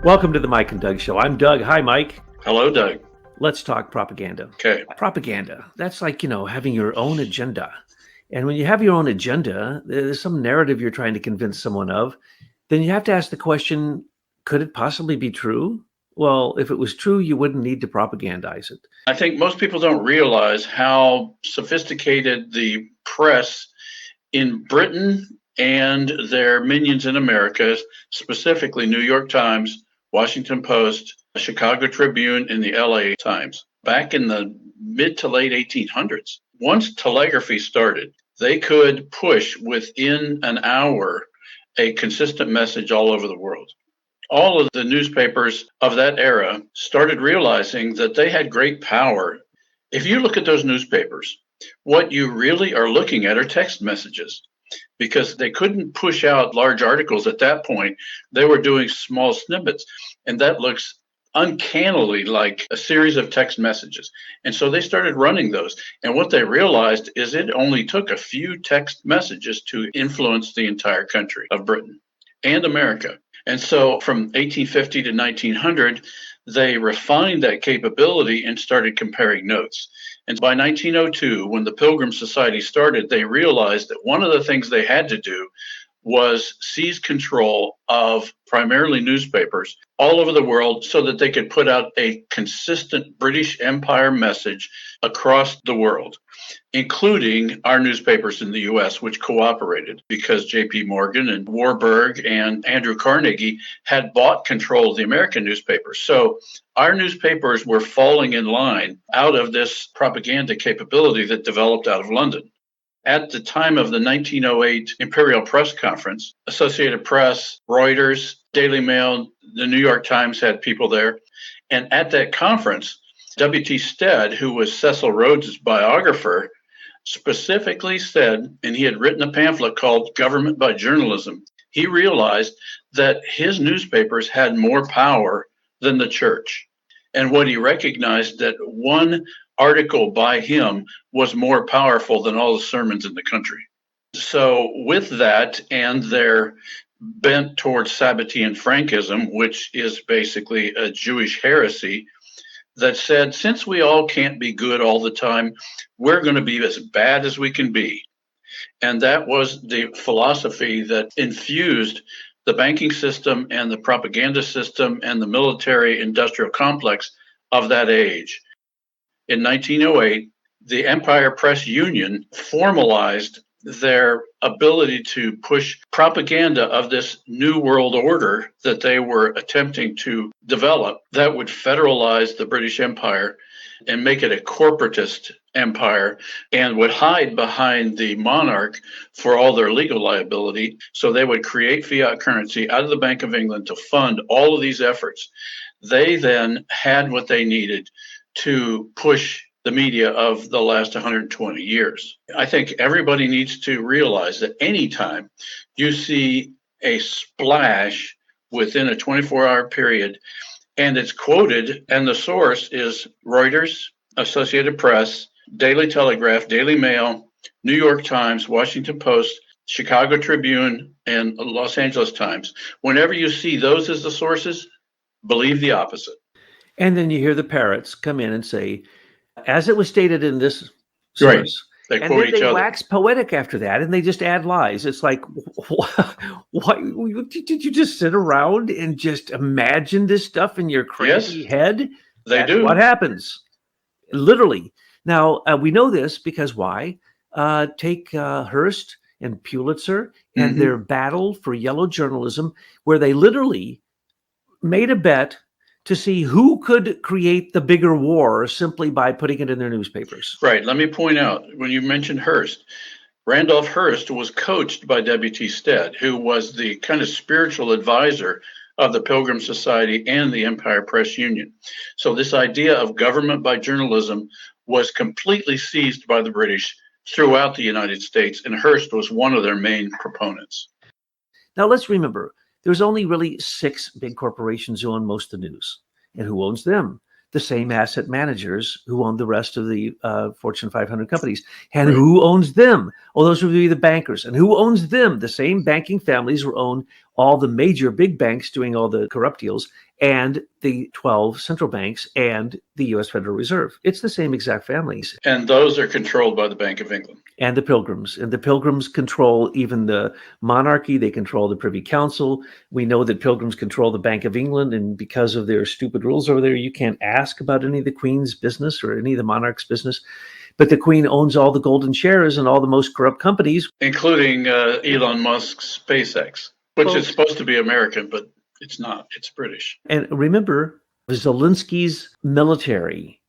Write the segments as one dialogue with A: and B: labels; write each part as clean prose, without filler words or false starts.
A: Welcome to the Mike and Doug Show. I'm Doug. Hi, Mike.
B: Hello, Doug.
A: Let's talk propaganda.
B: Okay.
A: Propaganda, that's like, having your own agenda. And when you have your own agenda, there's some narrative you're trying to convince someone of, then you have to ask the question, could it possibly be true? Well, if it was true, you wouldn't need to propagandize it.
B: I think most people don't realize how sophisticated the press in Britain and their minions in America, specifically New York Times, Washington Post, Chicago Tribune, and the LA Times, back in the mid to late 1800s. Once telegraphy started, they could push within an hour a consistent message all over the world. All of the newspapers of that era started realizing that they had great power. If you look at those newspapers, what you really are looking at are text messages, because they couldn't push out large articles at that point. They were doing small snippets, and that looks uncannily like a series of text messages. And so they started running those. And what they realized is it only took a few text messages to influence the entire country of Britain and America. And so from 1850 to 1900, they refined that capability and started comparing notes. And by 1902, when the Pilgrim Society started, they realized that one of the things they had to do was seize control of primarily newspapers all over the world so that they could put out a consistent British Empire message across the world, including our newspapers in the US, which cooperated because J.P. Morgan and Warburg and Andrew Carnegie had bought control of the American newspapers. So our newspapers were falling in line out of this propaganda capability that developed out of London. At the time of the 1908 Imperial Press Conference, Associated Press, Reuters, Daily Mail, the New York Times had people there. And at that conference, W.T. Stead, who was Cecil Rhodes's biographer, specifically said, and he had written a pamphlet called Government by Journalism, he realized that his newspapers had more power than the church. And what he recognized that one article by him was more powerful than all the sermons in the country. So with that and their bent towards Sabbatean Frankism, which is basically a Jewish heresy that said, since we all can't be good all the time, we're going to be as bad as we can be. And that was the philosophy that infused the banking system and the propaganda system and the military industrial complex of that age. In 1908, the Empire Press Union formalized their ability to push propaganda of this new world order that they were attempting to develop that would federalize the British Empire and make it a corporatist empire and would hide behind the monarch for all their legal liability. So they would create fiat currency out of the Bank of England to fund all of these efforts. They then had what they needed to push the media of the last 120 years. I think everybody needs to realize that anytime you see a splash within a 24-hour period and it's quoted and the source is Reuters, Associated Press, Daily Telegraph, Daily Mail, New York Times, Washington Post, Chicago Tribune, and Los Angeles Times, whenever you see those as the sources, believe the opposite.
A: And then you hear the parrots come in and say, as it was stated in this source.
B: Right.
A: And then they wax poetic after that, and they just add lies. It's like, what did you just sit around and just imagine this stuff in your crazy head?
B: That's do.
A: What happens? Literally. Now, we know this because why? Take Hearst and Pulitzer and their battle for yellow journalism, where they literally made a bet to see who could create the bigger war simply by putting it in their newspapers.
B: Right. Let me point out, when you mentioned Hearst, Randolph Hearst was coached by W.T. Stead, who was the kind of spiritual advisor of the Pilgrim Society and the Empire Press Union. So this idea of government by journalism was completely seized by the British throughout the United States, and Hearst was one of their main proponents.
A: Now let's remember, there's only really 6 big corporations who own most of the news. And who owns them? The same asset managers who own the rest of the Fortune 500 companies. And who owns them? Well, those would be the bankers. And who owns them? The same banking families who own all the major big banks doing all the corrupt deals. and the 12 central banks and the US Federal Reserve. It's the same exact families.
B: And those are controlled by the Bank of England.
A: And the Pilgrims. And the Pilgrims control even the monarchy. They control the Privy Council. We know that Pilgrims control the Bank of England. And because of their stupid rules over there, you can't ask about any of the Queen's business or any of the monarch's business. But the Queen owns all the golden shares in all the most corrupt companies,
B: including Elon Musk's SpaceX, which is supposed to be American, but it's not. It's British.
A: And remember, Zelensky's military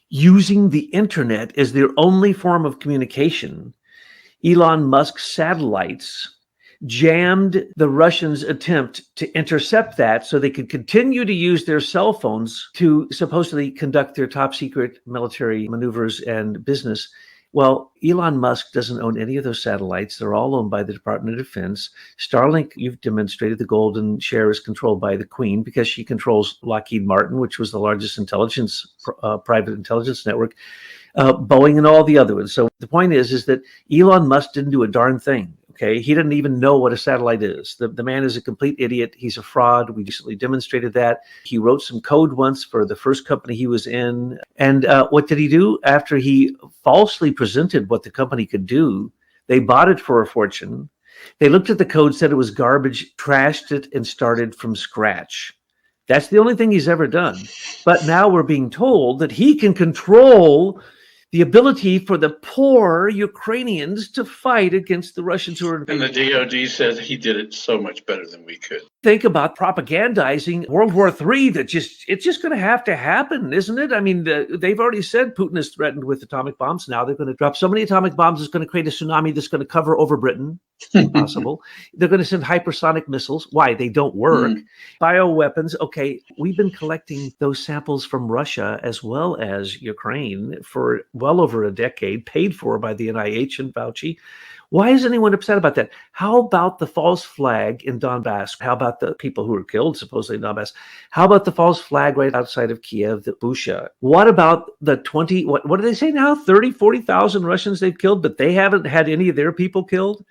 A: using the internet as their only form of communication. Elon Musk's satellites jammed the Russians' attempt to intercept that so they could continue to use their cell phones to supposedly conduct their top secret military maneuvers and business. Well, Elon Musk doesn't own any of those satellites. They're all owned by the Department of Defense. Starlink, you've demonstrated the golden share is controlled by the Queen because she controls Lockheed Martin, which was the largest private intelligence network, Boeing and all the other ones. So the point is that Elon Musk didn't do a darn thing. Okay, he didn't even know what a satellite is. The man is a complete idiot. He's a fraud. We recently demonstrated that. He wrote some code once for the first company he was in. And what did he do? After he falsely presented what the company could do, they bought it for a fortune. They looked at the code, said it was garbage, trashed it, and started from scratch. That's the only thing he's ever done. But now we're being told that he can control the ability for the poor Ukrainians to fight against the Russians who are invading.
B: And the DOD says he did it so much better than we could.
A: Think about propagandizing World War III. It's just going to have to happen, isn't it? I mean, they've already said Putin is threatened with atomic bombs. Now they're going to drop so many atomic bombs, it's going to create a tsunami that's going to cover over Britain. Impossible. They're going to send hypersonic missiles. Why? They don't work. Bioweapons. Okay, we've been collecting those samples from Russia as well as Ukraine for well over a decade, paid for by the NIH and Fauci. Why is anyone upset about that? How about the false flag in Donbass? How about the people who were killed, supposedly in Donbass? How about the false flag right outside of Kiev, the Busha? What about the 20, what do they say now? 30, 40,000 Russians they've killed, but they haven't had any of their people killed?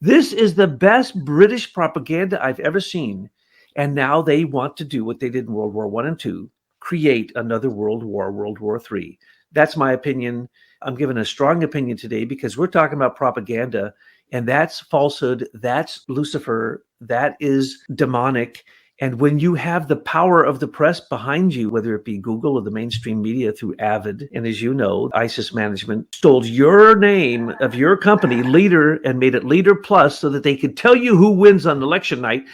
A: This is the best British propaganda I've ever seen. And now they want to do what they did in World War I and II, create another world war, World War III. That's my opinion. I'm giving a strong opinion today because we're talking about propaganda, and that's falsehood. That's Lucifer. That is demonic. And when you have the power of the press behind you, whether it be Google or the mainstream media through Avid, and as you know, ISIS management stole your name of your company, Leader, and made it Leader Plus so that they could tell you who wins on election night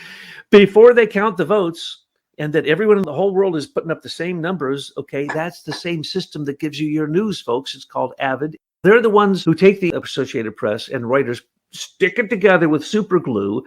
A: before they count the votes, and that everyone in the whole world is putting up the same numbers. Okay, that's the same system that gives you your news, folks. It's called Avid. They're the ones who take the Associated Press and Reuters, stick it together with super glue,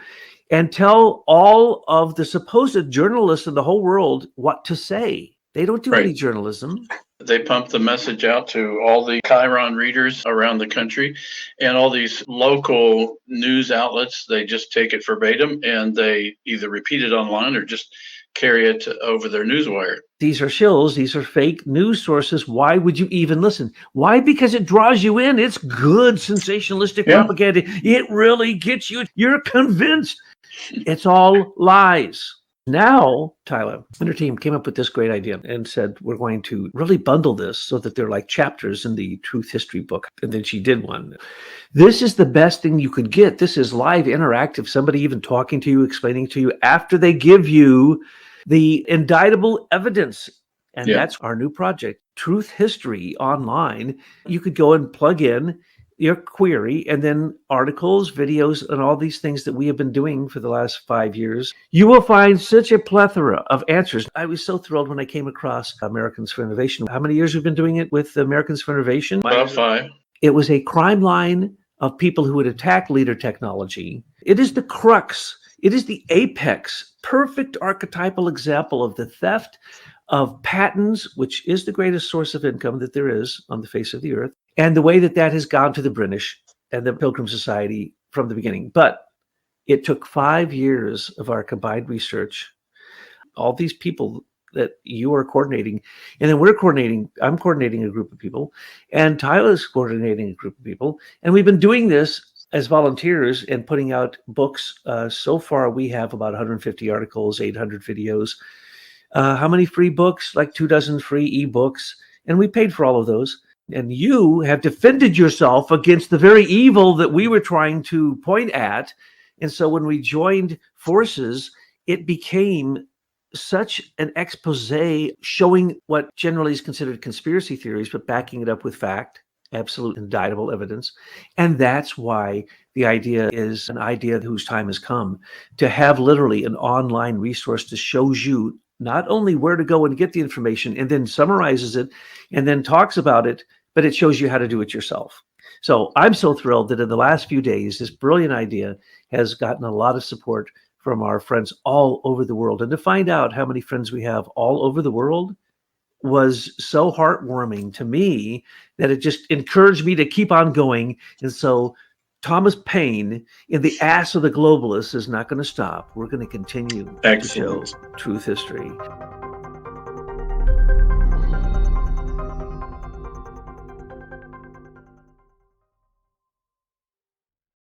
A: and tell all of the supposed journalists in the whole world what to say. They don't do any journalism.
B: They pump the message out to all the Chiron readers around the country, and all these local news outlets, they just take it verbatim and they either repeat it online or just carry it over their newswire.
A: These are shills. These are fake news sources. Why would you even listen? Why? Because it draws you in. It's good sensationalistic propaganda. It really gets you. You're convinced. It's all lies. Now, Tyler and her team came up with this great idea and said, we're going to really bundle this so that they're like chapters in the Truth History book. And then she did one. This is the best thing you could get. This is live, interactive, somebody even talking to you, explaining to you after they give you the indictable evidence. And that's our new project, Truth History Online. You could go and plug in your query and then articles, videos, and all these things that we have been doing for the last 5 years. You will find such a plethora of answers. I was so thrilled when I came across Americans for Innovation. How many years we've been doing it with Americans for Innovation?
B: About 5.
A: It was a crime line of people who would attack leader technology. It is the crux. It is the apex, perfect archetypal example of the theft of patents, which is the greatest source of income that there is on the face of the earth, and the way that that has gone to the British and the Pilgrim Society from the beginning. But it took 5 years of our combined research, all these people that you are coordinating, and then I'm coordinating a group of people, and Tyler's coordinating a group of people, and we've been doing this as volunteers and putting out books. So far, we have about 150 articles, 800 videos. how many free books? Like 24 free ebooks. And we paid for all of those. And you have defended yourself against the very evil that we were trying to point at. And so when we joined forces, it became such an expose showing what generally is considered conspiracy theories, but backing it up with fact, absolute indictable evidence. And that's why the idea is an idea whose time has come, to have literally an online resource that shows you not only where to go and get the information and then summarizes it and then talks about it, but it shows you how to do it yourself. So I'm so thrilled that in the last few days, this brilliant idea has gotten a lot of support from our friends all over the world. And to find out how many friends we have all over the world was so heartwarming to me that it just encouraged me to keep on going. And so Thomas Paine in The Ass of the Globalist is not going to stop. We're going to continue
B: Excellent.
A: to show truth history.